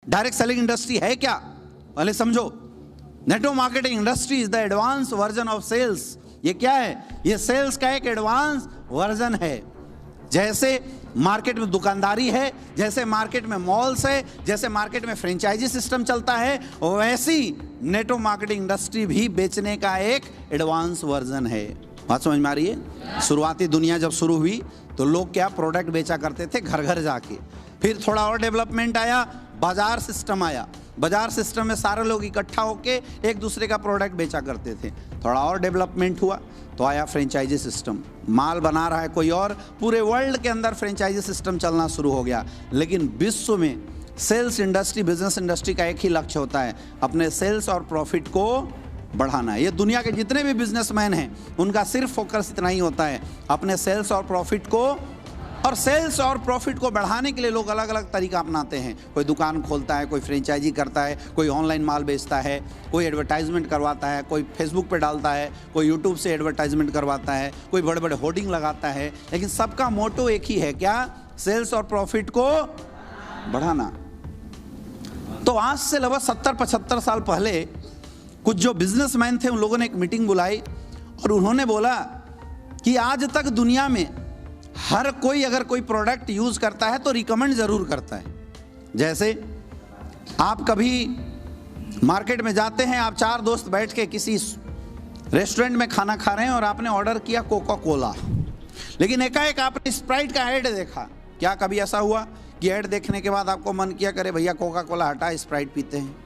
Direct selling industry है क्या, पहले समझो। Network marketing industry is the advance version of sales. ये क्या है? ये सेल्स का एक एडवांस वर्जन है। जैसे मार्केट में दुकानदारी है, जैसे मार्केट में मॉल्स है, जैसे मार्केट में फ्रेंचाइजी सिस्टम चलता है, वैसी नेटवर्क मार्केटिंग इंडस्ट्री भी बेचने का एक एडवांस वर्जन है। बात समझ में आ रही है? शुरुआती दुनिया जब शुरू हुई तो लोग क्या प्रोडक्ट बेचा करते थे घर घर जाके। फिर थोड़ा और डेवलपमेंट आया, बाजार सिस्टम आया। बाजार सिस्टम में सारे लोग इकट्ठा होके एक दूसरे का प्रोडक्ट बेचा करते थे। थोड़ा और डेवलपमेंट हुआ तो आया फ्रेंचाइजी सिस्टम। माल बना रहा है कोई और, पूरे वर्ल्ड के अंदर फ्रेंचाइजी सिस्टम चलना शुरू हो गया। लेकिन विश्व में सेल्स इंडस्ट्री, बिजनेस इंडस्ट्री का एक ही लक्ष्य होता है, अपने सेल्स और प्रॉफिट को बढ़ाना है। ये दुनिया के जितने भी बिजनेसमैन हैं उनका सिर्फ फोकस इतना ही होता है, अपने सेल्स और प्रॉफिट को। और सेल्स और प्रॉफिट को बढ़ाने के लिए लोग अलग अलग तरीका अपनाते हैं। कोई दुकान खोलता है, कोई फ्रेंचाइजी करता है, कोई ऑनलाइन माल बेचता है, कोई एडवर्टाइजमेंट करवाता है, कोई फेसबुक पे डालता है, कोई यूट्यूब से एडवर्टाइजमेंट करवाता है, कोई बड़े बड़े होर्डिंग लगाता है। लेकिन सबका मोटो एक ही है, क्या? सेल्स और प्रॉफिट को बढ़ाना। तो आज से लगभग 70-75 साल पहले कुछ जो बिजनेसमैन थे उन लोगों ने एक मीटिंग बुलाई और उन्होंने बोला कि आज तक दुनिया में हर कोई अगर कोई प्रोडक्ट यूज करता है तो रिकमेंड जरूर करता है। जैसे आप कभी मार्केट में जाते हैं, आप 4 दोस्त बैठ के किसी रेस्टोरेंट में खाना खा रहे हैं और आपने ऑर्डर किया कोका कोला, लेकिन एकाएक आपने स्प्राइट का ऐड देखा। क्या कभी ऐसा हुआ कि ऐड देखने के बाद आपको मन किया करे भैया कोका कोला हटा स्प्राइट पीते हैं?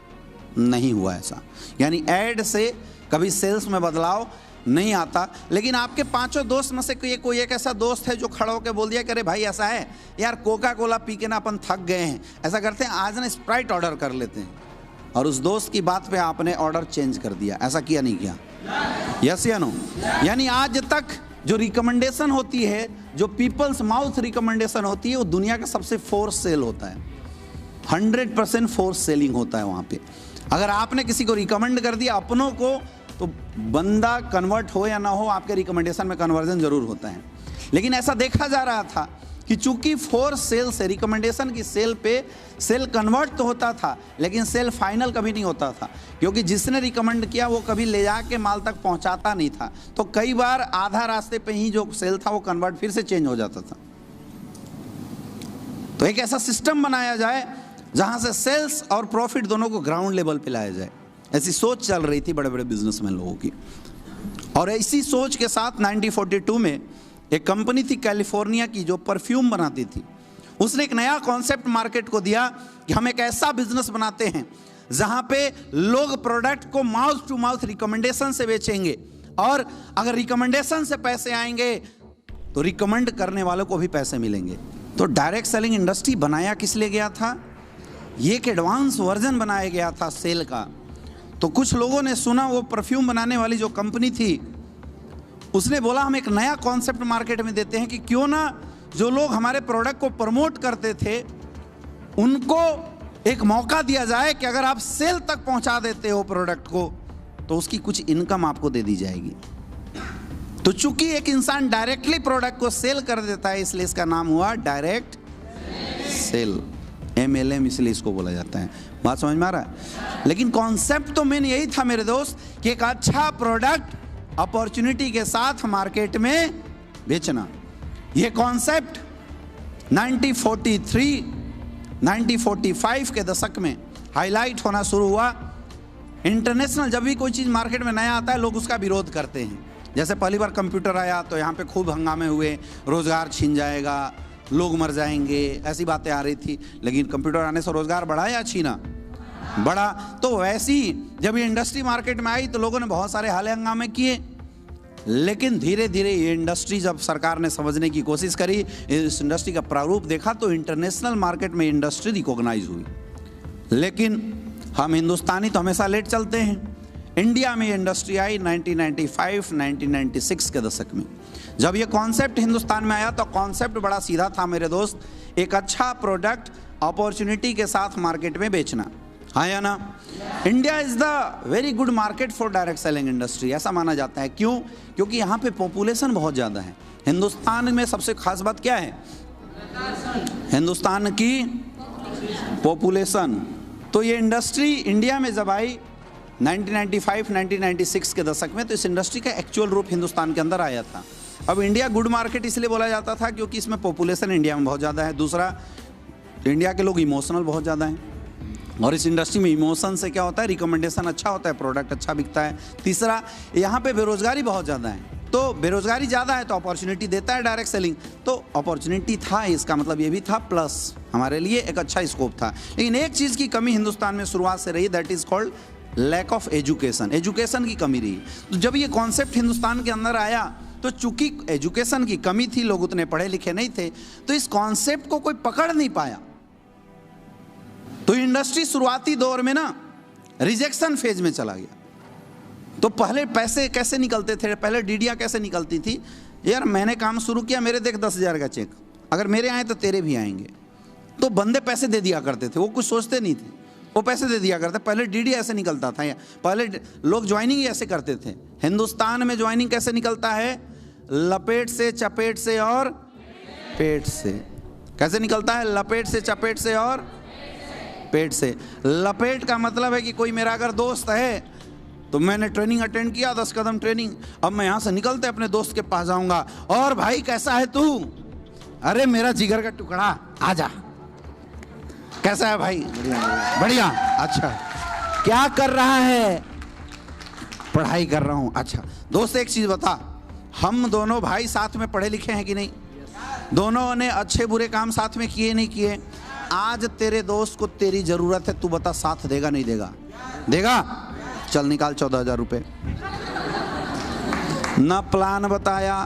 नहीं हुआ ऐसा। यानी ऐड से कभी सेल्स में बदलाव नहीं आता। लेकिन आपके 5 दोस्त में से कोई एक ऐसा दोस्त है जो खड़ा होकर बोल दिया करे भाई ऐसा है यार, कोका कोला पी के ना अपन थक गए हैं, ऐसा करते हैं आज ना स्प्राइट ऑर्डर कर लेते हैं। और उस दोस्त की बात पे आपने ऑर्डर चेंज कर दिया। ऐसा किया नहीं किया? यस या नो? यानी आज तक जो रिकमेंडेशन होती है, जो पीपल्स माउथ रिकमेंडेशन होती है, वो दुनिया का सबसे फोर्स सेल होता है। 100% फोर्स सेलिंग होता है वहाँ पे। अगर आपने किसी को रिकमेंड कर दिया अपनों को, तो बंदा कन्वर्ट हो या ना हो, आपके रिकमेंडेशन में कन्वर्जन जरूर होता है। लेकिन ऐसा देखा जा रहा था कि चूंकि फोर्स सेल से, रिकमेंडेशन की सेल पे सेल कन्वर्ट तो होता था लेकिन सेल फाइनल कभी नहीं होता था, क्योंकि जिसने रिकमेंड किया वो कभी ले जाके माल तक पहुंचाता नहीं था। तो कई बार आधा रास्ते पे ही जो सेल था वो कन्वर्ट फिर से चेंज हो जाता था। तो एक ऐसा सिस्टम बनाया जाए जहां से सेल्स और प्रॉफिट दोनों को ग्राउंड लेवल पे लाया जाए। ऐसी सोच चल रही थी बड़े बड़े बिजनेसमैन लोगों की। और इसी सोच के साथ 1942 में एक कंपनी थी कैलिफोर्निया की जो परफ्यूम बनाती थी। उसने एक नया कॉन्सेप्ट मार्केट को दिया कि हम एक ऐसा बिजनेस बनाते हैं जहां पे लोग प्रोडक्ट को माउथ टू माउथ रिकमेंडेशन से बेचेंगे, और अगर रिकमेंडेशन से पैसे आएंगे तो रिकमेंड करने वालों को भी पैसे मिलेंगे। तो डायरेक्ट सेलिंग इंडस्ट्री बनाया किस लिए गया था? ये एक एडवांस वर्जन बनाया गया था सेल का। तो कुछ लोगों ने सुना, वो परफ्यूम बनाने वाली जो कंपनी थी उसने बोला हम एक नया कॉन्सेप्ट मार्केट में देते हैं कि क्यों ना जो लोग हमारे प्रोडक्ट को प्रमोट करते थे उनको एक मौका दिया जाए कि अगर आप सेल तक पहुंचा देते हो प्रोडक्ट को तो उसकी कुछ इनकम आपको दे दी जाएगी। तो चूंकि एक इंसान डायरेक्टली प्रोडक्ट को सेल कर देता है, इसलिए इसका नाम हुआ डायरेक्ट सेल, MLM इसलिए इसको बोला जाता है। बात समझ में आ रहा है? लेकिन कॉन्सेप्ट तो मेन यही था मेरे दोस्त कि एक अच्छा प्रोडक्ट अपॉर्चुनिटी के साथ मार्केट में बेचना। यह कॉन्सेप्ट 1943, 1945 के दशक में हाईलाइट होना शुरू हुआ। इंटरनेशनल जब भी कोई चीज़ मार्केट में नया आता है लोग उसका विरोध करते हैं। जैसे पहली बार कंप्यूटर आया तो यहाँ पे खूब हंगामे हुए, रोजगार छिन जाएगा, लोग मर जाएंगे, ऐसी बातें आ रही थी। लेकिन कंप्यूटर आने से रोजगार बढ़ा या छीना? बढ़ा। तो वैसी जब ये इंडस्ट्री मार्केट में आई तो लोगों ने बहुत सारे हाले हंगामे किए, लेकिन धीरे धीरे ये इंडस्ट्री जब सरकार ने समझने की कोशिश करी, इस इंडस्ट्री का प्रारूप देखा तो इंटरनेशनल मार्केट में इंडस्ट्री रिकॉग्नाइज हुई। लेकिन हम हिंदुस्तानी तो हमेशा लेट चलते हैं। इंडिया में ये इंडस्ट्री आई 1995, 1996 के दशक में। जब ये कॉन्सेप्ट हिंदुस्तान में आया तो कॉन्सेप्ट बड़ा सीधा था मेरे दोस्त, एक अच्छा प्रोडक्ट अपॉर्चुनिटी के साथ मार्केट में बेचना। हाँ या ना? India is the very good market for direct selling industry, ऐसा माना जाता है। क्यों? क्योंकि यहाँ पे पॉपुलेशन बहुत ज़्यादा है। हिंदुस्तान में सबसे खास बात क्या है? हिंदुस्तान की पॉपुलेशन। तो ये इंडस्ट्री इंडिया में जब आई 1995-1996 के दशक में, तो इस इंडस्ट्री का एक्चुअल रूप हिंदुस्तान के अंदर आया था। अब इंडिया गुड मार्केट इसलिए बोला जाता था क्योंकि इसमें पॉपुलेशन इंडिया में बहुत ज़्यादा है। दूसरा, इंडिया के लोग इमोशनल बहुत ज़्यादा हैं, और इस इंडस्ट्री में इमोशन से क्या होता है, रिकमेंडेशन अच्छा होता है, प्रोडक्ट अच्छा बिकता है। तीसरा, यहाँ पे बेरोजगारी बहुत ज़्यादा है, तो बेरोजगारी ज़्यादा है तो अपॉर्चुनिटी देता है डायरेक्ट सेलिंग, तो अपॉर्चुनिटी था, इसका मतलब ये भी था, प्लस हमारे लिए एक अच्छा स्कोप था। लेकिन एक चीज़ की कमी हिंदुस्तान में शुरुआत से रही, that is called lack of education. Education की कमी रही। तो जब ये कॉन्सेप्ट हिंदुस्तान के अंदर आया, तो चूंकि एजुकेशन की कमी थी, लोग उतने पढ़े लिखे नहीं थे, तो इस कॉन्सेप्ट को कोई पकड़ नहीं पाया। तो इंडस्ट्री शुरुआती दौर में ना रिजेक्शन फेज में चला गया। तो पहले पैसे कैसे निकलते थे, पहले डीडियाँ कैसे निकलती थी, यार मैंने काम शुरू किया, मेरे देख 10,000 का चेक, अगर मेरे आए तो तेरे भी आएंगे। तो बंदे पैसे दे दिया करते थे, वो कुछ सोचते नहीं थे, वो पैसे दे दिया करते। पहले डीडी ऐसे निकलता था, पहले लोग ज्वाइनिंग ही ऐसे करते थे। हिंदुस्तान में ज्वाइनिंग कैसे निकलता है, लपेट से, चपेट से और पेट से। कैसे निकलता है, लपेट से, चपेट से और पेट से। लपेट का मतलब है कि कोई मेरा अगर दोस्त है तो मैंने ट्रेनिंग अटेंड किया, 10 कदम ट्रेनिंग, अब मैं यहाँ से निकलते अपने दोस्त के पास जाऊंगा, और भाई कैसा है तू, अरे मेरा जिगर का टुकड़ा आजा, कैसा है भाई, बढ़िया, अच्छा क्या कर रहा है, पढ़ाई कर रहा हूँ, अच्छा दोस्त एक चीज बता, हम दोनों भाई साथ में पढ़े लिखे हैं कि नहीं, दोनों ने अच्छे बुरे काम साथ में किए नहीं किए, आज तेरे दोस्त को तेरी जरूरत है, तू बता साथ देगा नहीं देगा, देगा, चल निकाल 14,000 रुपये। ना प्लान बताया,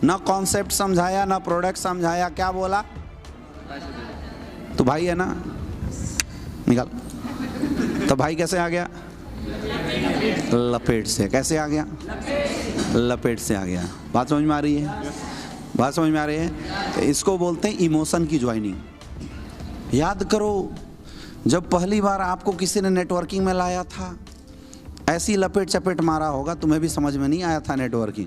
ना कॉन्सेप्ट समझाया, ना प्रोडक्ट समझाया, क्या बोला, तो भाई है ना, निकाल। तो भाई कैसे आ गया, लपेट से। कैसे आ गया, लपेट से आ गया। बात समझ में आ रही है, बात समझ में आ रही है। इसको बोलते हैं इमोशन की ज्वाइनिंग। याद करो, जब पहली बार आपको किसी ने नेटवर्किंग में लाया था, ऐसी लपेट चपेट मारा होगा, तुम्हें भी समझ में नहीं आया था नेटवर्किंग,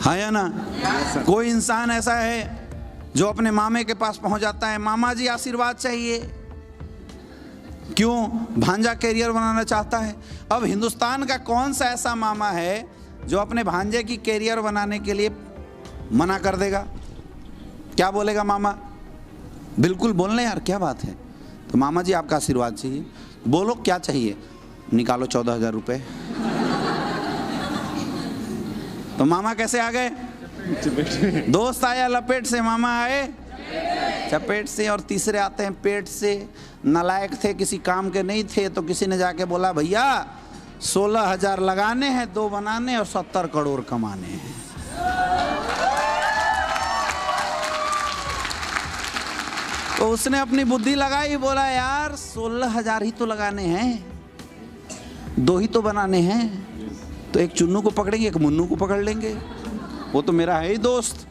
हाँ या ना। कोई इंसान ऐसा है जो अपने मामे के पास पहुंच जाता है, मामा जी आशीर्वाद चाहिए, क्यों, भांजा कैरियर बनाना चाहता है। अब हिंदुस्तान का कौन सा ऐसा मामा है जो अपने भांजे की कैरियर बनाने के लिए मना कर देगा, क्या बोलेगा मामा, बिल्कुल बोलने यार, क्या बात है, तो मामा जी आपका आशीर्वाद चाहिए, बोलो क्या चाहिए, निकालो 14,000 रुपये। तो मामा कैसे आ गए, दोस्त आया लपेट से, मामा आए चपेट से, और तीसरे आते हैं पेट से। नालायक थे, किसी काम के नहीं थे, तो किसी ने जाके बोला भैया 16,000 लगाने हैं, 2 बनाने और 70 करोड़ कमाने हैं। तो उसने अपनी बुद्धि लगाई, बोला यार 16,000 ही तो लगाने हैं, 2 ही तो बनाने हैं, तो एक चुन्नू को पकड़ेंगे, एक मुन्नू को पकड़ लेंगे, वो तो मेरा है ही दोस्त,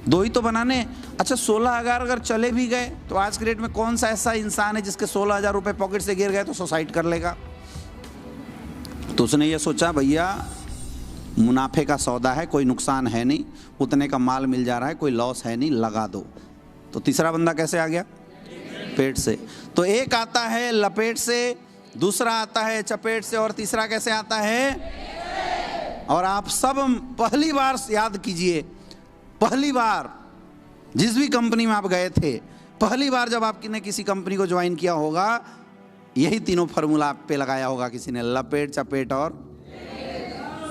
2 ही तो बनाने। अच्छा 16,000 अगर चले भी गए तो आज के रेट में कौन सा ऐसा इंसान है जिसके 16,000 रुपये पॉकेट से गिर गए तो सुसाइड कर लेगा। तो उसने ये सोचा भैया मुनाफे का सौदा है, कोई नुकसान है नहीं, उतने का माल मिल जा रहा है, कोई लॉस है नहीं, लगा दो। तो तीसरा बंदा कैसे आ गया, पेट से। तो एक आता है लपेट से, दूसरा आता है चपेट से, और तीसरा कैसे आता है। और आप सब पहली बार याद कीजिए, पहली बार जिस भी कंपनी में आप गए थे, पहली बार जब आपने किसी कंपनी को ज्वाइन किया होगा, यही तीनों फार्मूला आप पे लगाया होगा किसी ने, लपेट चपेट और,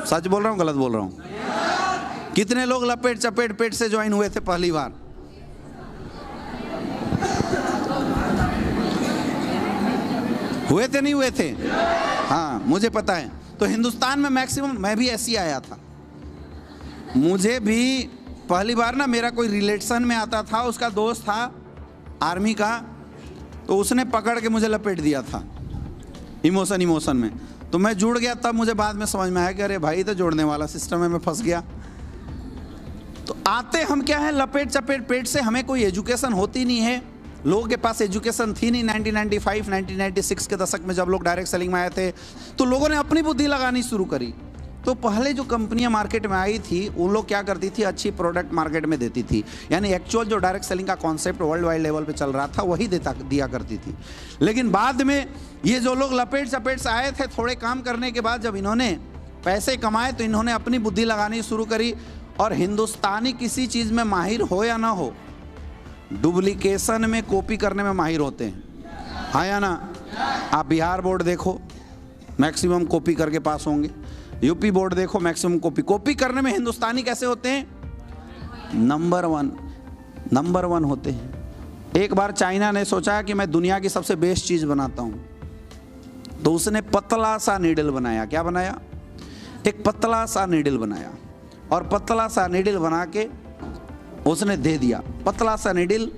सच बोल रहा हूँ गलत बोल रहा हूँ, कितने लोग लपेट चपेट पेट से ज्वाइन हुए थे पहली बार, हुए थे नहीं हुए थे, हाँ मुझे पता है। तो हिंदुस्तान में मैक्सिमम, मैं भी ऐसी आया था, मुझे भी पहली बार ना, मेरा कोई रिलेशन में आता था, उसका दोस्त था आर्मी का, तो उसने पकड़ के मुझे लपेट दिया था इमोशन में, तो मैं जुड़ गया। तब मुझे बाद में समझ में आया कि अरे भाई तो जोड़ने वाला सिस्टम है, मैं फंस गया। तो आते हम क्या है, लपेट चपेट पेट से। हमें कोई एजुकेशन होती नहीं है, लोगों के पास एजुकेशन थी नहीं। 1995 1996 के दशक में जब लोग डायरेक्ट सेलिंग में आए थे, तो लोगों ने अपनी बुद्धि लगानी शुरू करी। तो पहले जो कंपनियां मार्केट में आई थी उन लोग क्या करती थी, अच्छी प्रोडक्ट मार्केट में देती थी, यानी एक्चुअल जो डायरेक्ट सेलिंग का कॉन्सेप्ट वर्ल्ड वाइड लेवल पे चल रहा था वही दिया करती थी। लेकिन बाद में ये जो लोग लपेट चपेट से आए थे, थोड़े काम करने के बाद जब इन्होंने पैसे कमाए तो इन्होंने अपनी बुद्धि लगानी शुरू करी। और हिंदुस्तानी किसी चीज़ में माहिर हो या ना हो, डुप्लीकेशन में, कॉपी करने में माहिर होते हैं, हाँ या ना। आप बिहार बोर्ड देखो, मैक्सिमम कॉपी करके पास होंगे। यूपी बोर्ड देखो, मैक्सिमम कॉपी करने में हिंदुस्तानी कैसे होते हैं, नंबर वन होते हैं। एक बार चाइना ने सोचा कि मैं दुनिया की सबसे बेस्ट चीज़ बनाता हूँ, तो उसने पतला सा नीडल बनाया। क्या बनाया? एक पतला सा नीडल बनाया, और पतला सा नीडल बना के उसने दे दिया। पतला सा नीडल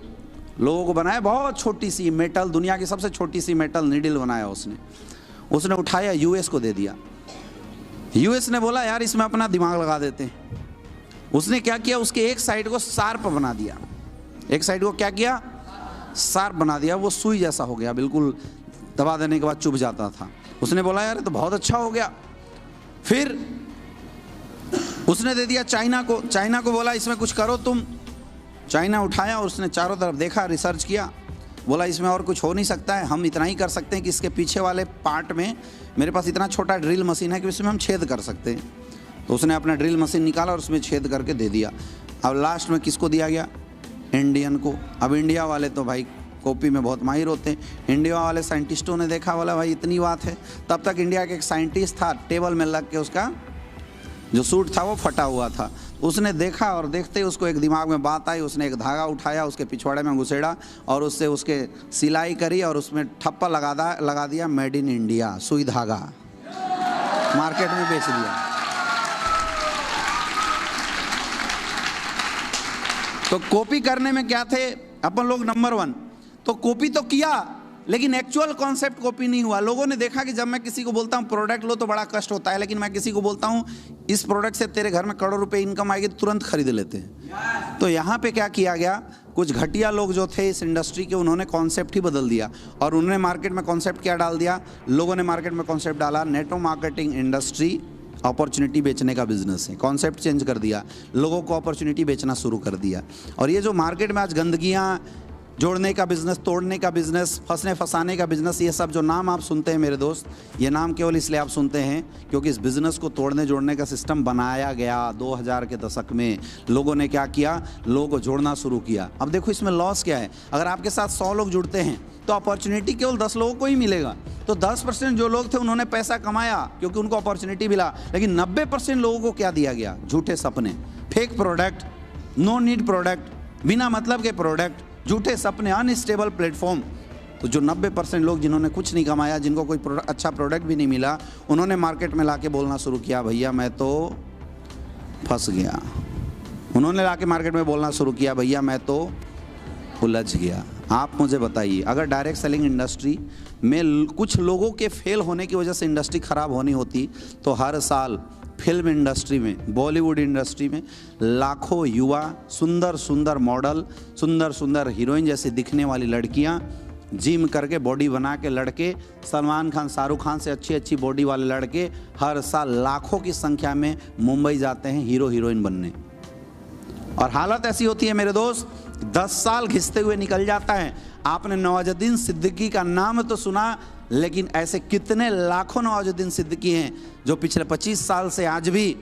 लोगों को बनाया, बहुत छोटी सी मेटल, दुनिया की सबसे छोटी सी मेटल नीडल बनाया उसने उठाया, यूएस को दे दिया। यूएस ने बोला यार इसमें अपना दिमाग लगा देते हैं। उसने क्या किया, उसके एक साइड को शार्प बना दिया। एक साइड को क्या किया, शार्प बना दिया। वो सुई जैसा हो गया, बिल्कुल दबा देने के बाद चुभ जाता था। उसने बोला यार तो बहुत अच्छा हो गया। फिर उसने दे दिया चाइना को बोला इसमें कुछ करो तुम। चाइना उठाया और उसने चारों तरफ देखा, रिसर्च किया, बोला इसमें और कुछ हो नहीं सकता है, हम इतना ही कर सकते हैं कि इसके पीछे वाले पार्ट में मेरे पास इतना छोटा ड्रिल मशीन है कि इसमें हम छेद कर सकते हैं। तो उसने अपना ड्रिल मशीन निकाला और उसमें छेद करके दे दिया। अब लास्ट में किसको दिया गया, इंडियन को। अब इंडिया वाले तो भाई कॉपी में बहुत माहिर होते हैं। इंडिया वाले साइंटिस्टों ने देखा, बोला भाई इतनी बात है। तब तक इंडिया के एक साइंटिस्ट था, टेबल में लग के उसका जो सूट था वो फटा हुआ था। उसने देखा और देखते ही उसको एक दिमाग में बात आई। उसने एक धागा उठाया, उसके पिछवाड़े में घुसेड़ा और उससे उसके सिलाई करी और उसमें ठप्पा लगा दिया मेड इन इंडिया, सुई धागा, मार्केट में बेच दिया। तो कॉपी करने में क्या थे अपन लोग, नंबर वन। तो कॉपी तो किया लेकिन एक्चुअल कॉन्सेप्ट कॉपी नहीं हुआ। लोगों ने देखा कि जब मैं किसी को बोलता हूँ प्रोडक्ट लो तो बड़ा कष्ट होता है, लेकिन मैं किसी को बोलता हूँ इस प्रोडक्ट से तेरे घर में करोड़ रुपए इनकम आएगी, तुरंत खरीद लेते हैं। तो यहाँ पे क्या किया गया, कुछ घटिया लोग जो थे इस इंडस्ट्री के, उन्होंने कॉन्सेप्ट ही बदल दिया। और उन्होंने मार्केट में कॉन्सेप्ट क्या डाल दिया, लोगों ने मार्केट में कॉन्सेप्ट डाला, नेटवर्क मार्केटिंग इंडस्ट्री अपॉर्चुनिटी बेचने का बिजनेस है। कॉन्सेप्ट चेंज कर दिया, लोगों को अपॉर्चुनिटी बेचना शुरू कर दिया। और ये जो मार्केट में आज गंदगियाँ जोड़ने का बिजनेस, तोड़ने का बिजनेस, फंसने फंसाने का बिजनेस, ये सब जो नाम आप सुनते हैं मेरे दोस्त, ये नाम केवल इसलिए आप सुनते हैं क्योंकि इस बिजनेस को तोड़ने जोड़ने का सिस्टम बनाया गया 2000 के दशक में। लोगों ने क्या किया, लोगों को जोड़ना शुरू किया। अब देखो इसमें लॉस क्या है, अगर आपके साथ 100 लोग जुड़ते हैं तो अपॉर्चुनिटी केवल 10 लोगों को ही मिलेगा। तो 10% जो लोग थे उन्होंने पैसा कमाया क्योंकि उनको अपॉर्चुनिटी मिला, लेकिन 90% लोगों को क्या दिया गया, झूठे सपने, fake product, no need product, बिना मतलब के प्रोडक्ट, झूठे सपने, अनस्टेबल प्लेटफॉर्म। तो जो 90% लोग जिन्होंने कुछ नहीं कमाया, जिनको कोई अच्छा प्रोडक्ट भी नहीं मिला, उन्होंने मार्केट में लाके बोलना शुरू किया भैया मैं तो फंस गया। उन्होंने लाके मार्केट में बोलना शुरू किया भैया मैं तो उलझ गया। आप मुझे बताइए, अगर डायरेक्ट सेलिंग इंडस्ट्री में कुछ लोगों के फेल होने की वजह से इंडस्ट्री ख़राब होनी होती तो हर साल फिल्म इंडस्ट्री में, बॉलीवुड इंडस्ट्री में लाखों युवा, सुंदर सुंदर मॉडल, सुंदर सुंदर हीरोइन जैसी दिखने वाली लड़कियां, जिम करके बॉडी बना के लड़के, सलमान खान, शाहरुख खान से अच्छी अच्छी बॉडी वाले लड़के हर साल लाखों की संख्या में मुंबई जाते हैं हीरो हीरोइन बनने। और हालत ऐसी होती है मेरे दोस्त, 10 साल घिसते हुए निकल जाता है। आपने नवाजुद्दीन सिद्दीकी का नाम तो सुना, लेकिन ऐसे कितने लाखों नवाजुद्दीन सिद्दीकी हैं जो पिछले 25 साल से आज भी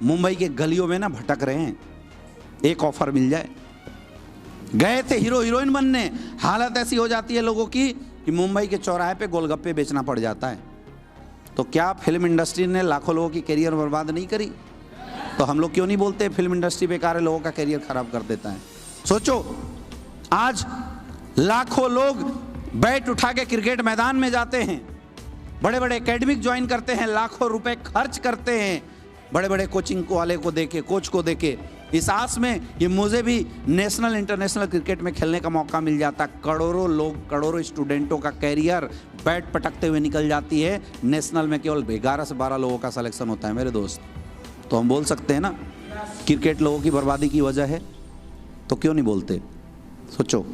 मुंबई के गलियों में ना भटक रहे हैं। एक ऑफर मिल जाए, गए थे हीरो हीरोइन बनने, हालत ऐसी हो जाती है लोगों की कि मुंबई के चौराहे पे गोलगप्पे बेचना पड़ जाता है। तो क्या फिल्म इंडस्ट्री ने लाखों लोगों की करियर बर्बाद नहीं करी? तो हम लोग क्यों नहीं बोलते फिल्म इंडस्ट्री बेकार है, लोगों का करियर खराब कर देता है? सोचो, आज लाखों लोग बैट उठा के क्रिकेट मैदान में जाते हैं, बड़े बड़े एकेडमिक ज्वाइन करते हैं, लाखों रुपए खर्च करते हैं बड़े बड़े कोचिंग वाले को देके, कोच को देके, इस आस में कि मुझे भी नेशनल इंटरनेशनल क्रिकेट में खेलने का मौका मिल जाता। करोड़ों लोग, करोड़ों स्टूडेंटों का कैरियर बैट पटकते हुए निकल जाती है। नेशनल में केवल 11 से 12 लोगों का सिलेक्शन होता है मेरे दोस्त। तो हम बोल सकते हैं ना क्रिकेट लोगों की बर्बादी की वजह है? तो क्यों नहीं बोलते? सोचो,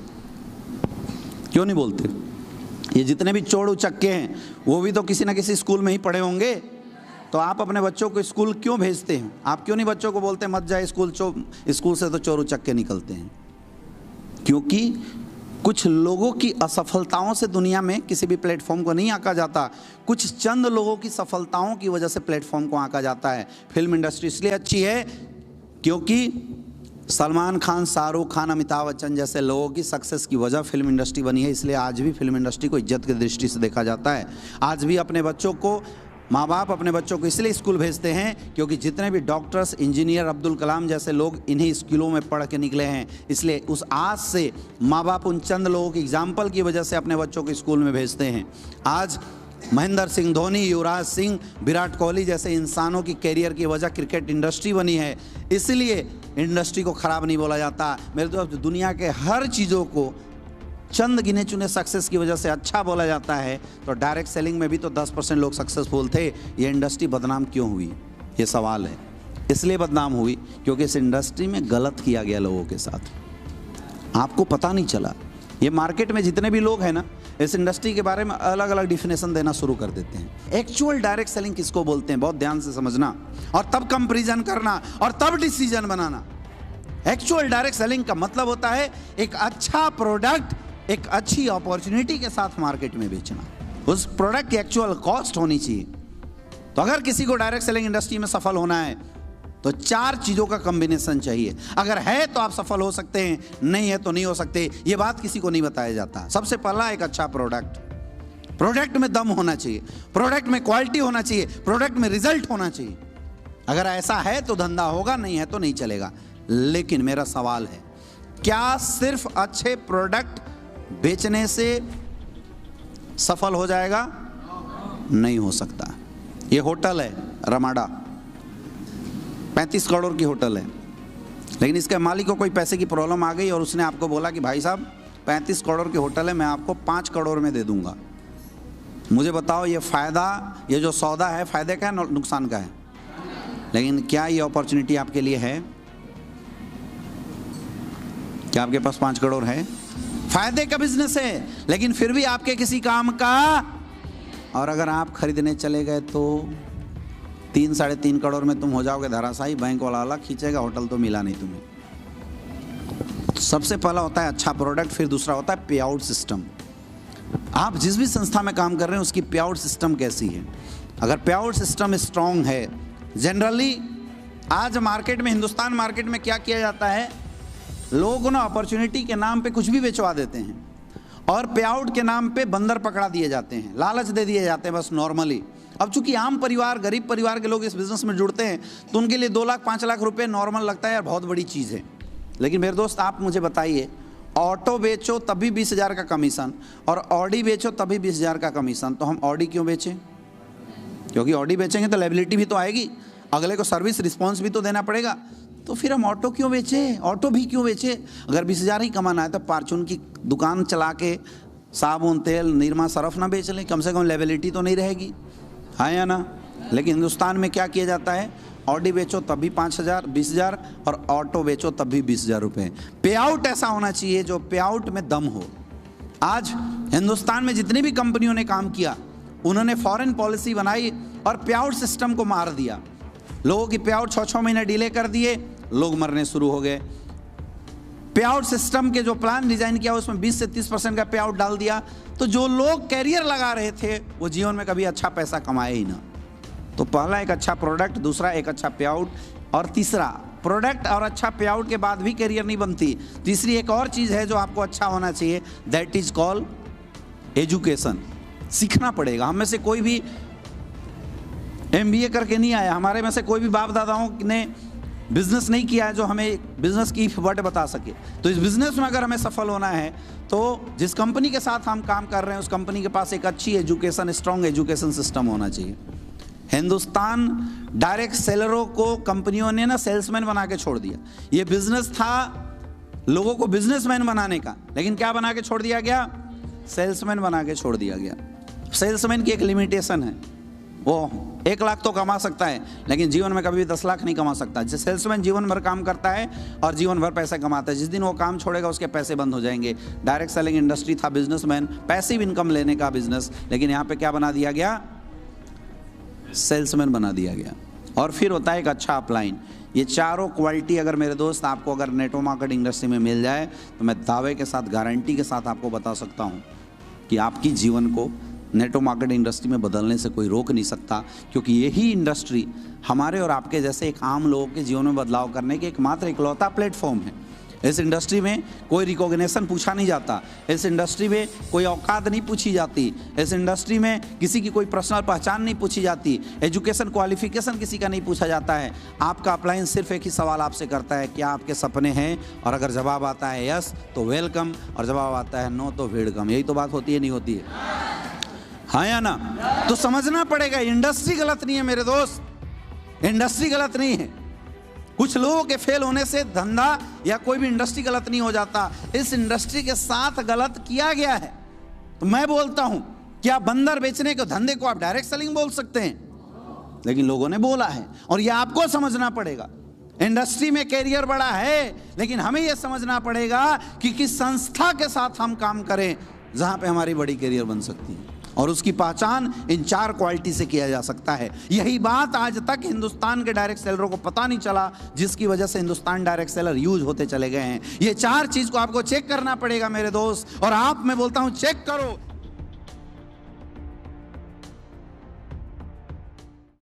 क्यों नहीं बोलते? ये जितने भी चोर उचक्के हैं वो भी तो किसी ना किसी स्कूल में ही पढ़े होंगे, तो आप अपने बच्चों को स्कूल क्यों भेजते हैं? आप क्यों नहीं बच्चों को बोलते मत जाए स्कूल, स्कूल से तो चोर उचक्के निकलते हैं? क्योंकि कुछ लोगों की असफलताओं से दुनिया में किसी भी प्लेटफॉर्म को नहीं आंका जाता, कुछ चंद लोगों की सफलताओं की वजह से प्लेटफॉर्म को आंका जाता है। फिल्म इंडस्ट्री इसलिए अच्छी है क्योंकि सलमान खान, शाहरुख खान, अमिताभ बच्चन जैसे लोगों की सक्सेस की वजह फिल्म इंडस्ट्री बनी है। इसलिए आज भी फिल्म इंडस्ट्री को इज्जत की दृष्टि से देखा जाता है। आज भी अपने बच्चों को, माँ बाप अपने बच्चों को इसलिए स्कूल भेजते हैं क्योंकि जितने भी डॉक्टर्स, इंजीनियर, अब्दुल कलाम जैसे लोग इन्हीं स्कूलों में पढ़ के निकले हैं। इसलिए उस आस से माँ बाप उन चंद लोगों की एग्जाम्पल की वजह से अपने बच्चों को स्कूल में भेजते हैं। आज महेंद्र सिंह धोनी, युवराज सिंह, विराट कोहली जैसे इंसानों की कैरियर की वजह क्रिकेट इंडस्ट्री बनी है। इसलिए इंडस्ट्री को ख़राब नहीं बोला जाता। मेरे दोस्त, दुनिया के हर चीज़ों को चंद गिने चुने सक्सेस की वजह से अच्छा बोला जाता है। तो डायरेक्ट सेलिंग में भी तो 10% लोग सक्सेसफुल थे। ये इंडस्ट्री बदनाम क्यों हुई? ये सवाल है। इसलिए बदनाम हुई क्योंकि इस इंडस्ट्री में गलत किया गया लोगों के साथ, आपको पता नहीं चला। ये मार्केट में जितने भी लोग हैं ना, इस इंडस्ट्री के बारे में अलग अलग डिफिनेशन देना शुरू कर देते हैं। एक्चुअल डायरेक्ट सेलिंग किसको बोलते हैं? बहुत ध्यान से समझना और तब कंपैरिजन करना और तब डिसीजन बनाना। एक्चुअल डायरेक्ट सेलिंग का मतलब होता है एक अच्छा प्रोडक्ट एक अच्छी अपॉर्चुनिटी के साथ मार्केट में बेचना। उस प्रोडक्ट की एक्चुअल कॉस्ट होनी चाहिए। तो अगर किसी को डायरेक्ट सेलिंग इंडस्ट्री में सफल होना है तो 4 चीज़ों का कॉम्बिनेशन चाहिए। अगर है तो आप सफल हो सकते हैं, नहीं है तो नहीं हो सकते। ये बात किसी को नहीं बताया जाता। सबसे पहला, एक अच्छा प्रोडक्ट में दम होना चाहिए, प्रोडक्ट में क्वालिटी होना चाहिए, प्रोडक्ट में रिजल्ट होना चाहिए। अगर ऐसा है तो धंधा होगा, नहीं है तो नहीं चलेगा। लेकिन मेरा सवाल है, क्या सिर्फ अच्छे प्रोडक्ट बेचने से सफल हो जाएगा? नहीं हो सकता। ये होटल है रमाडा, 35 करोड़ की होटल है, लेकिन इसके मालिक को कोई पैसे की प्रॉब्लम आ गई और उसने आपको बोला कि भाई साहब 35 करोड़ की होटल है, मैं आपको 5 करोड़ में दे दूंगा। मुझे बताओ ये फ़ायदा, ये जो सौदा है फ़ायदे का है नुकसान का है? लेकिन क्या ये अपॉर्चुनिटी आपके लिए है? क्या आपके पास 5 करोड़ है? फायदे का बिजनेस है, लेकिन फिर भी आपके किसी काम का। और अगर आप खरीदने चले गए तो 3-3.5 करोड़ में तुम हो जाओगे धराशायी। बैंक वाला अलग खींचेगा, होटल तो मिला नहीं तुम्हें। तो सबसे पहला होता है अच्छा प्रोडक्ट, फिर दूसरा होता है पे आउट सिस्टम। आप जिस भी संस्था में काम कर रहे हैं उसकी पे आउट सिस्टम कैसी है? अगर पे आउट सिस्टम स्ट्रांग है, जनरली आज मार्केट में, हिंदुस्तान मार्केट में क्या किया जाता है, लोग ना अपॉर्चुनिटी के नाम पे कुछ भी बेचवा देते हैं और पे आउट के नाम पे बंदर पकड़ा दिए जाते हैं, लालच दे दिए जाते हैं बस नॉर्मली। अब चूंकि आम परिवार, गरीब परिवार के लोग इस बिज़नेस में जुड़ते हैं तो उनके लिए 2 लाख 5 लाख रुपए नॉर्मल लगता है यार, बहुत बड़ी चीज़ है। लेकिन मेरे दोस्त, आप मुझे बताइए, ऑटो बेचो तभी 20,000 का कमीशन और ऑडी बेचो तभी 20,000 का कमीशन, तो हम ऑडी क्यों बेचें? क्योंकि ऑडी बेचेंगे तो लायबिलिटी भी तो आएगी, अगले को सर्विस रिस्पॉन्स भी तो देना पड़ेगा। तो फिर हम ऑटो क्यों बेचें? ऑटो भी क्यों बेचें? अगर 20,000 ही कमाना है तो फार्चून की दुकान चला के साबुन, तेल, निरमा, सरफ ना बेच लें, कम से कम लायबिलिटी तो नहीं रहेगी, हाँ या ना? लेकिन हिंदुस्तान में क्या किया जाता है, ऑडी बेचो तभी 5,000, 20,000 और ऑटो बेचो तभी 20,000 रुपये। पे आउट ऐसा होना चाहिए जो पे आउट में दम हो। आज हिंदुस्तान में जितनी भी कंपनियों ने काम किया, उन्होंने फॉरेन पॉलिसी बनाई और पे आउट सिस्टम को मार दिया। लोगों की पे आउट 6-6 महीने डिले कर दिए, लोग मरने शुरू हो गए। पे आउट सिस्टम के जो प्लान डिजाइन किया उसमें 20 से 30% का पे आउट डाल दिया, तो जो लोग कैरियर लगा रहे थे वो जीवन में कभी अच्छा पैसा कमाए ही ना। तो पहला एक अच्छा प्रोडक्ट, दूसरा एक अच्छा पे आउट, और तीसरा प्रोडक्ट और अच्छा पे आउट के बाद भी कैरियर नहीं बनती। तीसरी एक और चीज़ है जो आपको अच्छा होना चाहिए, दैट इज कॉल एजुकेशन। सीखना पड़ेगा। हम में से कोई भी MBA करके नहीं आया, हमारे में से कोई भी बाप दादाओं ने बिजनेस नहीं किया है जो हमें बिजनेस की वर्ड बता सके। तो इस बिजनेस में अगर हमें सफल होना है तो जिस कंपनी के साथ हम काम कर रहे हैं उस कंपनी के पास एक अच्छी एजुकेशन, स्ट्रॉन्ग एजुकेशन सिस्टम होना चाहिए। हिंदुस्तान डायरेक्ट सेलरों को कंपनियों ने ना सेल्समैन बना के छोड़ दिया। ये बिजनेस था लोगों को बिजनेसमैन बनाने का, लेकिन क्या बना के छोड़ दिया गया? सेल्समैन बना के छोड़ दिया गया। सेल्समैन की एक लिमिटेशन है, वो 1 लाख तो कमा सकता है लेकिन जीवन में कभी भी 10 लाख नहीं कमा सकता। जैसे सेल्समैन जीवन भर काम करता है और जीवन भर पैसा कमाता है, जिस दिन वो काम छोड़ेगा उसके पैसे बंद हो जाएंगे। डायरेक्ट सेलिंग इंडस्ट्री था बिजनेसमैन, पैसिव इनकम लेने का बिजनेस, लेकिन यहाँ पे क्या बना दिया गया? सेल्समैन बना दिया गया। और फिर होता है एक अच्छा अपलाइन। ये चारों क्वालिटी अगर मेरे दोस्त आपको अगर नेटवर्क मार्केटिंग इंडस्ट्री में मिल जाए तो मैं दावे के साथ, गारंटी के साथ आपको बता सकता हूँ कि आपकी जीवन को नेटवर्क मार्केटिंग इंडस्ट्री में बदलने से कोई रोक नहीं सकता, क्योंकि यही इंडस्ट्री हमारे और आपके जैसे एक आम लोगों के जीवन में बदलाव करने के एकमात्र इकलौता प्लेटफॉर्म है। इस इंडस्ट्री में कोई रिकॉग्निशन पूछा नहीं जाता, इस इंडस्ट्री में कोई औकात नहीं पूछी जाती, इस इंडस्ट्री में किसी की कोई पर्सनल पहचान नहीं पूछी जाती, एजुकेशन क्वालिफिकेशन किसी का नहीं पूछा जाता है। आपका अपलाइन सिर्फ एक ही सवाल आपसे करता है, क्या आपके सपने हैं? और अगर जवाब आता है यस तो वेलकम, और जवाब आता है नो तो वेलकम। यही तो बात होती है, नहीं होती है? हाँ या ना? तो समझना पड़ेगा, इंडस्ट्री गलत नहीं है मेरे दोस्त, इंडस्ट्री गलत नहीं है। कुछ लोगों के फेल होने से धंधा या कोई भी इंडस्ट्री गलत नहीं हो जाता, इस इंडस्ट्री के साथ गलत किया गया है। तो मैं बोलता हूं, क्या बंदर बेचने के धंधे को आप डायरेक्ट सेलिंग बोल सकते हैं? लेकिन लोगों ने बोला है, और यह आपको समझना पड़ेगा। इंडस्ट्री में कैरियर बड़ा है, लेकिन हमें यह समझना पड़ेगा कि किस संस्था के साथ हम काम करें जहां पे हमारी बड़ी कैरियर बन सकती है, और उसकी पहचान इन 4 क्वालिटी से किया जा सकता है। यही बात आज तक हिंदुस्तान के डायरेक्ट सेलरों को पता नहीं चला, जिसकी वजह से हिंदुस्तान डायरेक्ट सेलर यूज होते चले गए हैं। ये 4 चीज को आपको चेक करना पड़ेगा मेरे दोस्त, और आप, मैं बोलता हूं, चेक करो।